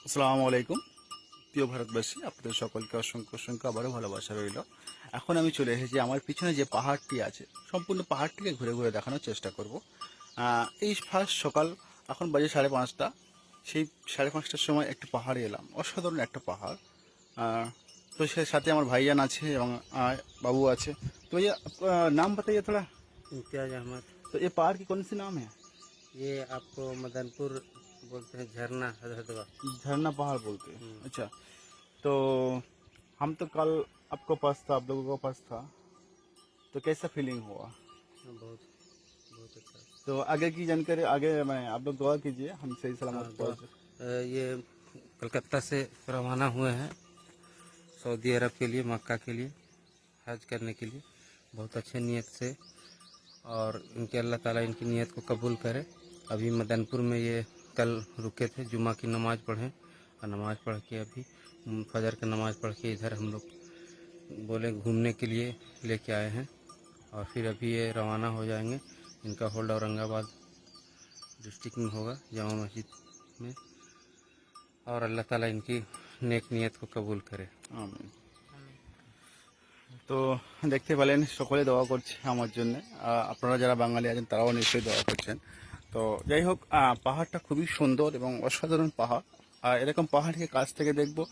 আসসালামু আলাইকুম প্রিয় ভারতবাসী, আপনাদের সকলকে অসংখ্য অসংখ্য আবারও ভালোবাসা রইল। এখন আমি চলে এসেছি আমার পিছনে যে পাহাড়টি আছে, সম্পূর্ণ পাহাড়টিকে ঘুরে ঘুরে দেখানোর চেষ্টা করব। এই ফার্স্ট সকাল, এখন বাজে 5:30। সেই 5:30টার সময় একটি পাহাড়ে এলাম, অসাধারণ একটা পাহাড়। তো সে সাথে আমার ভাইজান আছে এবং बाबू আছে। तो ये नाम बताइए थोड़ा। इम्तियाज अहमद। तो ये पहाड़ की कौन सी नाम है? ये आपको मदनपुर बोलते हैं, झरना हदहदवा। झरना पहाड़ बोलते हैं, हम्म। अच्छा। तो हम तो कल आपको पास था, आप लोगों को पास था, तो कैसा फीलिंग हुआ? हाँ, बहुत बहुत अच्छा। तो आगे की जानकारी आगे मैं आप लोग दुआ कीजिए, हम सही हाँ, सलामत तो पहुँच। ये कलकत्ता से रवाना हुए हैं सऊदी अरब के लिए, मक्का के लिए हज करने के लिए, बहुत अच्छे नियत से। और इनके अल्लाह ताला इनकी नियत को कबूल करे। अभी मदनपुर में ये कल रुके थे, जुमा की नमाज़ पढ़ें, और नमाज़ पढ़ के अभी फजर की नमाज़ पढ़ के इधर हम लोग बोले घूमने के लिए लेके आए हैं। और फिर अभी ये रवाना हो जाएंगे। इनका होल्ड औरंगाबाद डिस्ट्रिक्ट में होगा, जामा मस्जिद में। और अल्लाह ताला इनकी नेक नियत को कबूल करे। আমিন। তো দেখতে পেলেন সকলে দোয়া করছে আমার জন্য। আপনারা যারা বাঙালি আছেন তারাও নিশ্চয়ই দোয়া করছেন। তো যাই হোক, পাহাড়টা খুবই সুন্দর এবং অসাধারণ পাহাড়। আর এরকম পাহাড়কে কাছ থেকে দেখবো